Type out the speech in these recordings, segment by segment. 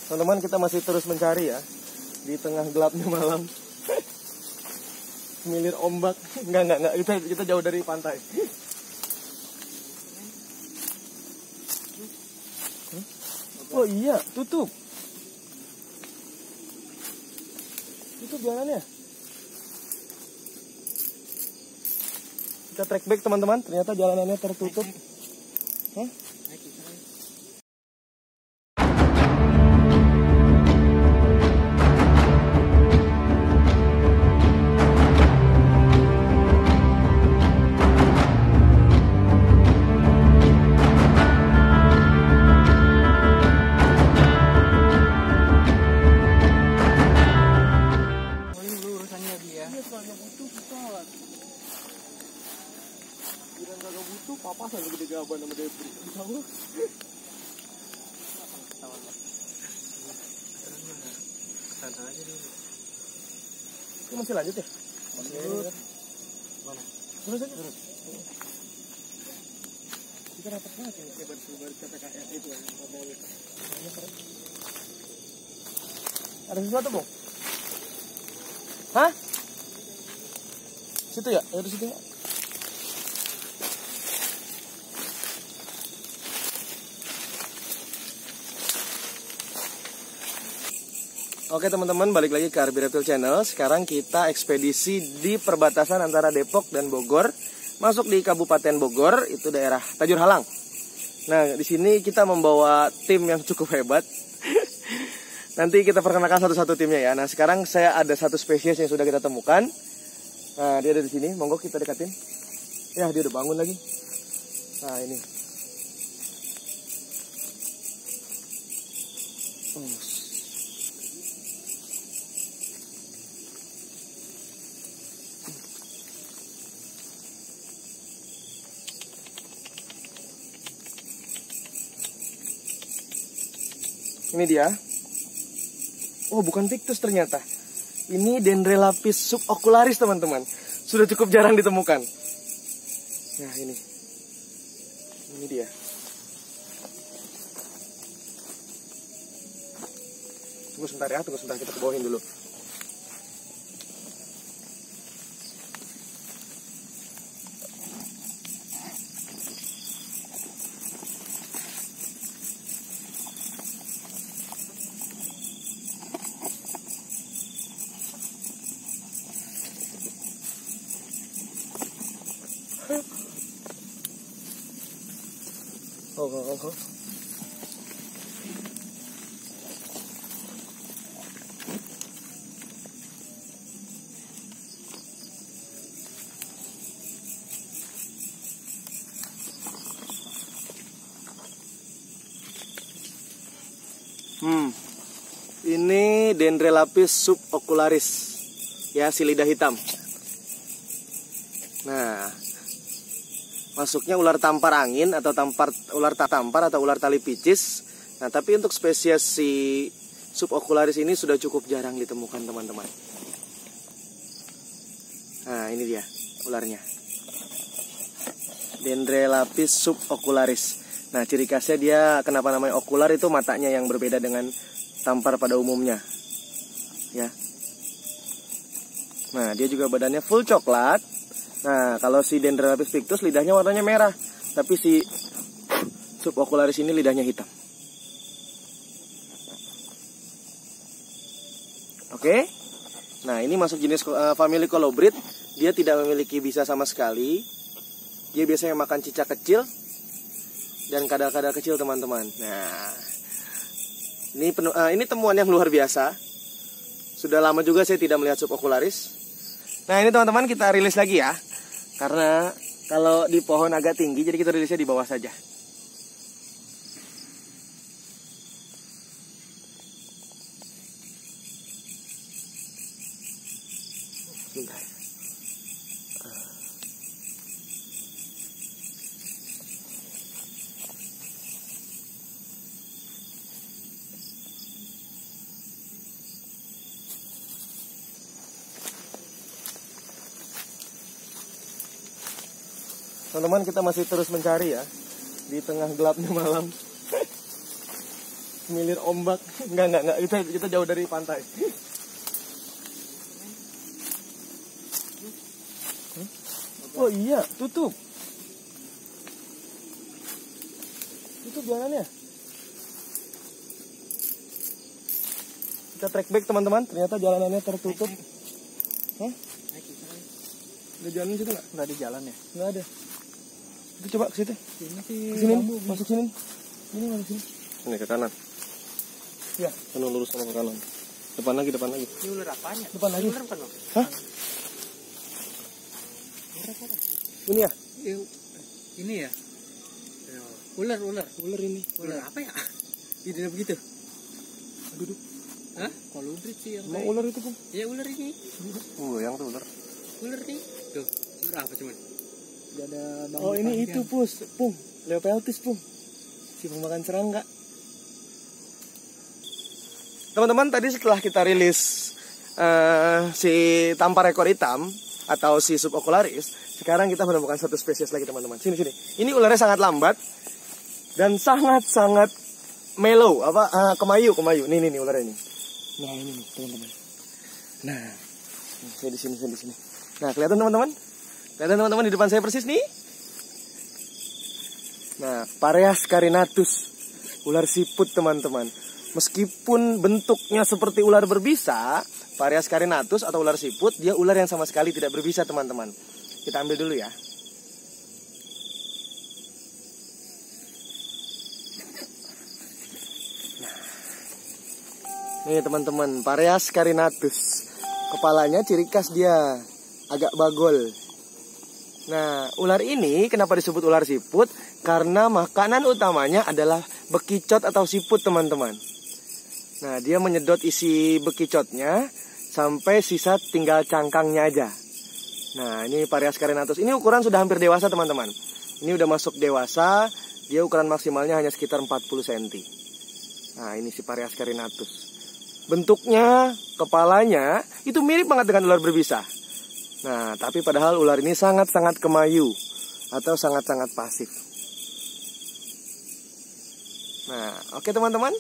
Teman-teman, kita masih terus mencari ya di tengah gelapnya malam. Milir ombak. Enggak. Kita jauh dari pantai. Oh iya, tutup jalannya. Kita track back teman-teman, ternyata jalanannya tertutup. Hah? Papa sampai gede gaban sama Depri. Santai aja dulu. Ini masih lanjut ya? Masih lanjut. Mana? Terus aja. Kita rapat banget ya baru KPKR itu ya. Ada sesuatu, Bang? Hah? Situ ya? Ada situ ya? Oke teman-teman, balik lagi ke RB Reptile Channel. Sekarang kita ekspedisi di perbatasan antara Depok dan Bogor, masuk di Kabupaten Bogor, itu daerah Tajur Halang. Nah, di sini kita membawa tim yang cukup hebat. Nanti kita perkenalkan satu-satu timnya ya. Nah, sekarang saya ada satu spesies yang sudah kita temukan. Nah, dia ada di sini. Monggo kita dekatin. Ya, dia udah bangun lagi. Nah, ini. Ini dia. Oh, bukan Pictus ternyata. Ini Dendrelapis subocularis, teman-teman. Sudah cukup jarang ditemukan. Nah, ini. Ini dia. Tunggu sebentar ya, kita ke bawahin dulu. Oh. Ini Dendrelapis subocularis. Ya, si lidah hitam. Nah, masuknya ular tampar angin atau ular tampar atau ular tali picis. Nah, tapi untuk spesies si subocularis ini sudah cukup jarang ditemukan, teman-teman. Nah, ini dia ularnya. Dendrelapis subocularis. Nah, ciri khasnya dia kenapa namanya okular itu matanya yang berbeda dengan tampar pada umumnya. Ya. Nah, dia juga badannya full coklat. Nah, kalau si Dendrelapis pictus lidahnya warnanya merah, tapi si subocularis ini lidahnya hitam. Oke. Nah, ini masuk jenis family colobrid. Dia tidak memiliki bisa sama sekali. Dia biasanya makan cicak kecil dan kadal-kadal kecil, teman-teman. Nah, ini temuan yang luar biasa. Sudah lama juga saya tidak melihat subocularis. Nah, ini teman-teman kita rilis lagi ya. Karena kalau di pohon agak tinggi, jadi kita rilisnya di bawah saja. Bentar. Teman-teman, kita masih terus mencari ya di tengah gelapnya malam. Milir ombak. Enggak. Kita jauh dari pantai. Oh iya, tutup. Tutup jalannya. Kita track back teman-teman, ternyata jalanannya tertutup. Hah? Ada jalan situ nggak? Nggak ada jalan ya? Nggak ada. Kita coba ke situ. Sini, masuk sini. Ini masuk sini. Ini ke kanan. Ya, penuh lurus sama ke kanan. Depan lagi. Ini ular apanya? Depan lagi. Ular kan? Hah? Ini ya? Ini ya? Ular ini. Ular apa ya? Tidak begitu. Duduk. Hah? Kolibri sih yang Mau ular itu, Pung? Ya ular ini. Yang tuh ular. Ular nih. Tuh, ular apa cuman? Gak ada bambu. Oh, ini itu, Pung. Leopeltis, Pung. Si pemakan serangga. Teman-teman, tadi setelah kita rilis si tampar ekor hitam atau si subocularis, sekarang kita menemukan satu spesies lagi, teman-teman. Sini. Ini ularnya sangat lambat dan sangat mellow, kemayu. Nih ularnya ini. Nah, ini nih, teman-teman. Nah, saya di sini. Nah, kelihatan teman-teman? Kelihatan teman-teman di depan saya persis nih? Nah, Pareas carinatus, ular siput, teman-teman. Meskipun bentuknya seperti ular berbisa, Pareas carinatus atau ular siput, dia ular yang sama sekali tidak berbisa, teman-teman. Kita ambil dulu ya. Nih teman-teman, Pareas carinatus. Kepalanya ciri khas dia agak bagol. Nah, ular ini kenapa disebut ular siput? Karena makanan utamanya adalah bekicot atau siput, teman-teman. Nah, dia menyedot isi bekicotnya sampai sisa tinggal cangkangnya aja. Nah, ini Pareas carinatus. Ini ukuran sudah hampir dewasa, teman-teman. Ini udah masuk dewasa. Dia ukuran maksimalnya hanya sekitar 40 cm. Nah, ini si Pareas carinatus. Bentuknya, kepalanya itu mirip banget dengan ular berbisa. Nah, tapi padahal ular ini sangat-sangat kemayu atau sangat-sangat pasif. Nah, oke teman-teman.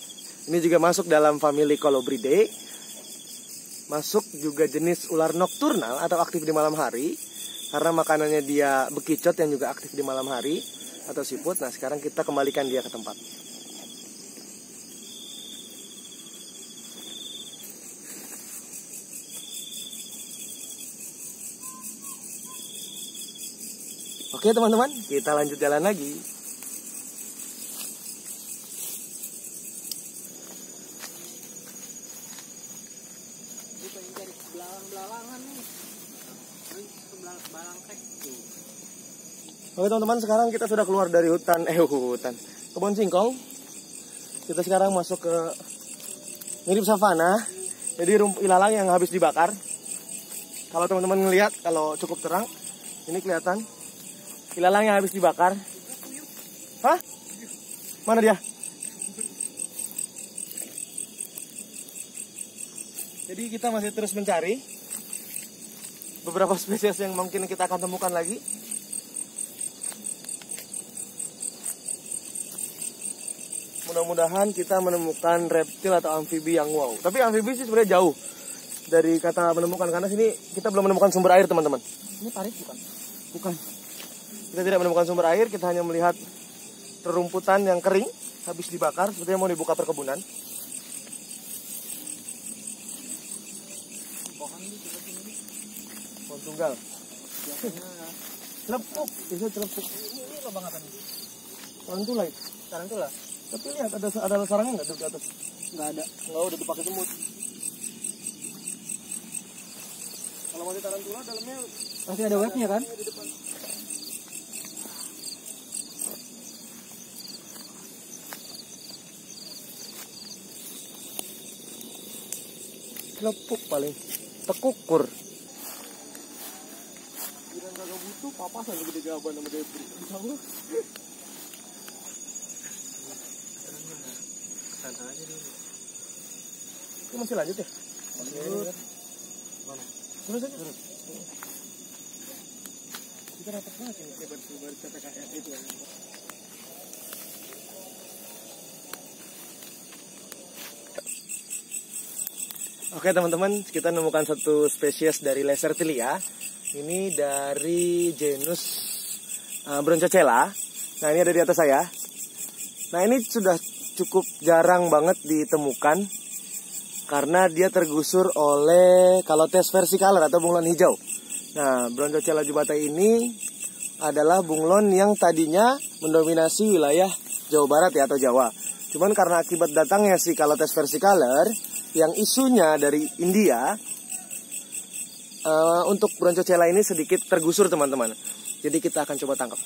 Ini juga masuk dalam famili Colubridae. Masuk juga jenis ular nokturnal atau aktif di malam hari. Karena makanannya dia bekicot yang juga aktif di malam hari atau siput. Nah, sekarang kita kembalikan dia ke tempat. Oke teman-teman, kita lanjut jalan lagi. Oke teman-teman, sekarang kita sudah keluar dari hutan kebun singkong. Kita sekarang masuk ke mirip savana. Jadi rumput ilalang yang habis dibakar. Kalau teman-teman ngelihat, kalau cukup terang, ini kelihatan ilalang yang habis dibakar. Hah? Mana dia? Jadi kita masih terus mencari beberapa spesies yang mungkin kita akan temukan lagi. Mudah-mudahan kita menemukan reptil atau amfibi yang wow. Tapi amfibi sih sebenarnya jauh dari kata menemukan, karena sini kita belum menemukan sumber air, teman-teman. Ini parit bukan? Bukan. Kita tidak menemukan sumber air, kita hanya melihat rerumputan yang kering habis dibakar, sepertinya mau dibuka perkebunan. Pohon tunggal. Celepuk, bisa celepuk. Ini apa banget ini? Tarantula itu. Tarantula. Tapi lihat ada sarangnya nggak di atas? Nggak ada. Nggak, udah dipakai semut. Kalau masih tarantula dalamnya masih ada webnya kan? Di depan. Lepuk paling tekukur. Kira kagak butuh papasan gede gaban sama debri. Sana aja dulu. Ini masih lanjut ya? Masih lanjut. Mana? Terus aja. Terus. Kita dapat banget ya lebar PPKN itu ya. Oke teman-teman, kita menemukan satu spesies dari Lacertilia. Ini dari genus Broncocela. Nah ini ada di atas saya. Nah ini sudah cukup jarang banget ditemukan karena dia tergusur oleh Calotes versicolor atau bunglon hijau. Nah Broncocela jubata ini adalah bunglon yang tadinya mendominasi wilayah Jawa Barat ya, atau Jawa. Cuman karena akibat datangnya si Calotes versicolor yang isunya dari India, untuk Broncocela ini sedikit tergusur teman-teman. Jadi kita akan coba tangkap.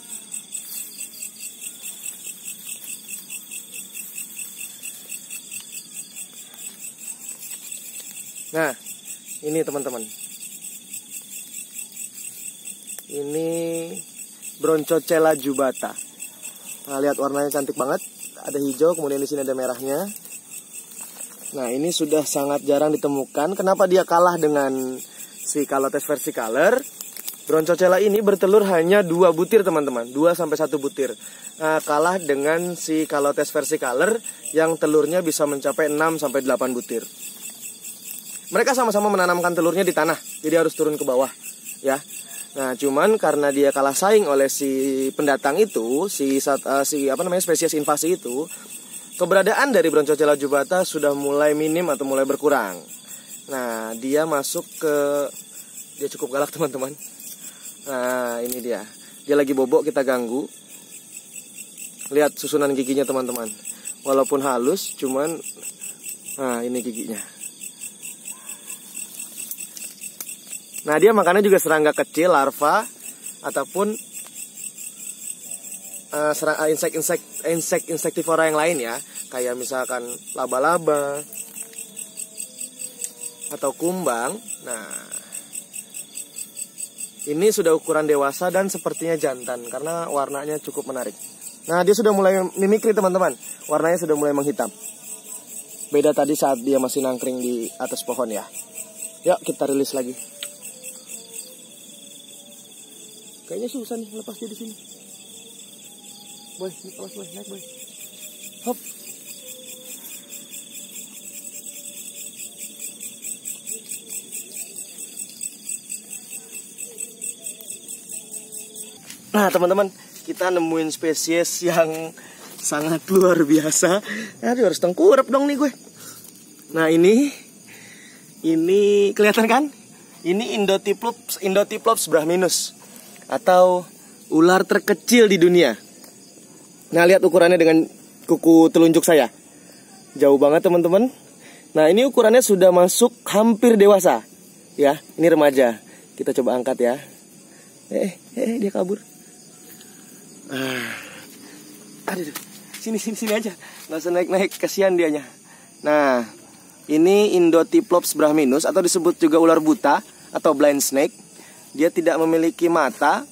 Nah, ini teman-teman. Ini Broncocela jubata. Nah, lihat warnanya cantik banget. Ada hijau, kemudian di sini ada merahnya. Nah, ini sudah sangat jarang ditemukan. Kenapa dia kalah dengan si Calotes versicolor? Broncocela ini bertelur hanya 2 butir teman-teman, 2-1 butir. Nah, kalah dengan si Calotes versicolor yang telurnya bisa mencapai 6-8 butir. Mereka sama-sama menanamkan telurnya di tanah, jadi harus turun ke bawah, ya. Nah, cuman karena dia kalah saing oleh si pendatang itu, spesies invasi itu, keberadaan dari Broncocela jubata sudah mulai minim atau mulai berkurang. Nah, dia cukup galak teman-teman. Nah, ini dia. Dia lagi bobok, kita ganggu. Lihat susunan giginya teman-teman. Walaupun halus, cuman nah, ini giginya. Nah, dia makannya juga serangga kecil, larva, ataupun insektivora yang lain ya. Kayak misalkan laba-laba atau kumbang. Nah, ini sudah ukuran dewasa dan sepertinya jantan karena warnanya cukup menarik. Nah, dia sudah mulai mimikri teman-teman. Warnanya sudah mulai menghitam. Beda tadi saat dia masih nangkring di atas pohon ya. Yuk kita rilis lagi. Kayaknya susah nih lepas dia di sini. Boy, awas boy, naik boy. Hop. Nah teman-teman, kita nemuin spesies yang sangat luar biasa. Aduh, harus tengkurap dong nih gue. Nah ini kelihatan kan? Ini Indotiplops brahminus atau ular terkecil di dunia. Nah lihat ukurannya dengan kuku telunjuk saya. Jauh banget teman-teman. Nah ini ukurannya sudah masuk hampir dewasa. Ya, ini remaja. Kita coba angkat ya. Dia kabur. Aduh, sini aja. Nggak usah naik, kasihan dianya. Nah, ini Indotiplops brahminus atau disebut juga ular buta atau blind snake. Dia tidak memiliki mata.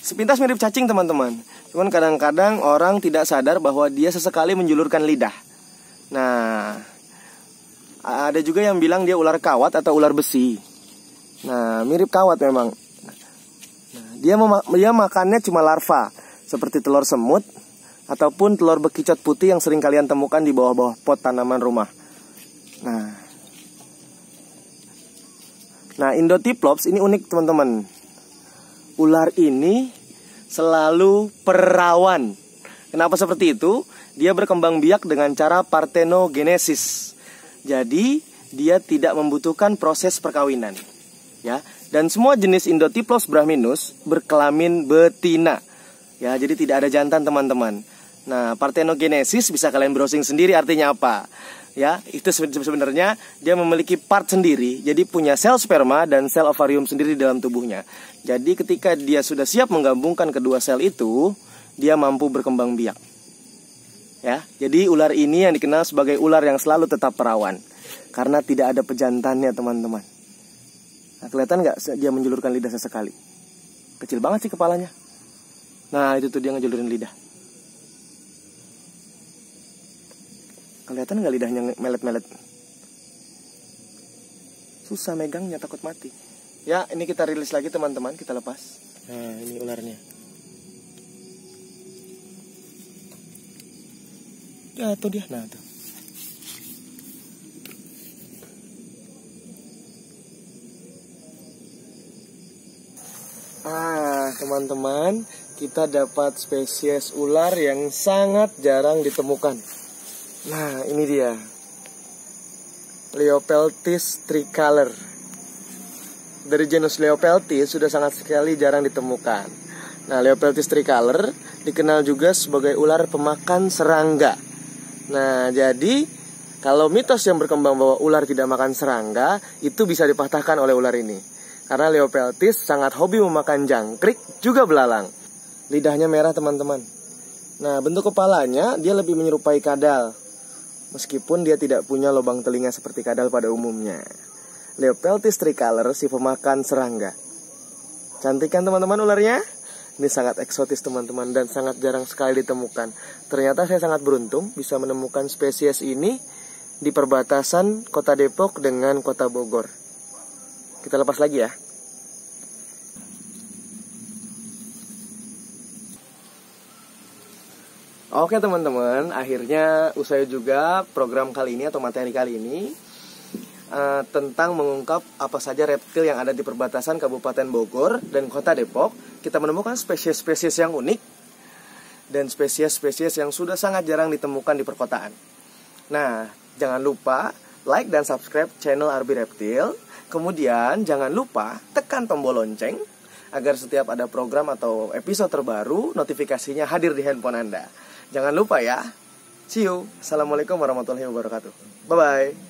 Sepintas mirip cacing teman-teman. Cuman kadang-kadang orang tidak sadar bahwa dia sesekali menjulurkan lidah. Nah, ada juga yang bilang dia ular kawat atau ular besi. Nah, mirip kawat memang. Nah, dia makannya cuma larva, seperti telur semut ataupun telur bekicot putih yang sering kalian temukan di bawah-bawah pot tanaman rumah. Nah, Indotiplops ini unik teman-teman. Ular ini selalu perawan. Kenapa seperti itu? Dia berkembang biak dengan cara parthenogenesis. Jadi, dia tidak membutuhkan proses perkawinan. Ya, dan semua jenis Indotiplops brahminus berkelamin betina. Ya, jadi tidak ada jantan teman-teman. Nah, parthenogenesis bisa kalian browsing sendiri artinya apa. Ya, itu sebenarnya dia memiliki part sendiri. Jadi punya sel sperma dan sel ovarium sendiri di dalam tubuhnya. Jadi ketika dia sudah siap menggabungkan kedua sel itu, dia mampu berkembang biak. Ya, jadi ular ini yang dikenal sebagai ular yang selalu tetap perawan karena tidak ada pejantannya teman-teman. Nah, kelihatan nggak dia menjulurkan lidah sesekali? Kecil banget sih kepalanya. Nah, itu tuh dia ngejulurin lidah. Kelihatan nggak lidahnya melet-melet? Susah megangnya, takut mati. Ya, ini kita rilis lagi teman-teman, kita lepas. Nah, ini ularnya. Jatuh dia, nah tuh. teman-teman, kita dapat spesies ular yang sangat jarang ditemukan. Nah, ini dia, Leopeltis tricolor. Dari genus Leopeltis sudah sangat sekali jarang ditemukan. Nah, Leopeltis tricolor dikenal juga sebagai ular pemakan serangga. Nah, jadi kalau mitos yang berkembang bahwa ular tidak makan serangga itu bisa dipatahkan oleh ular ini. Karena Leopeltis sangat hobi memakan jangkrik juga belalang. Lidahnya merah, teman-teman. Nah, bentuk kepalanya dia lebih menyerupai kadal, meskipun dia tidak punya lubang telinga seperti kadal pada umumnya. Leopeltis tricolor, si pemakan serangga. Cantik kan teman-teman ularnya? Ini sangat eksotis teman-teman dan sangat jarang sekali ditemukan. Ternyata saya sangat beruntung bisa menemukan spesies ini di perbatasan kota Depok dengan kota Bogor. Kita lepas lagi ya. Oke teman-teman, akhirnya usai juga program kali ini atau materi kali ini tentang mengungkap apa saja reptil yang ada di perbatasan Kabupaten Bogor dan Kota Depok. Kita menemukan spesies-spesies yang unik dan spesies-spesies yang sudah sangat jarang ditemukan di perkotaan. Nah, jangan lupa like dan subscribe channel Arbi Reptil. Kemudian jangan lupa tekan tombol lonceng agar setiap ada program atau episode terbaru notifikasinya hadir di handphone Anda. Jangan lupa ya. See you. Assalamualaikum warahmatullahi wabarakatuh. Bye-bye.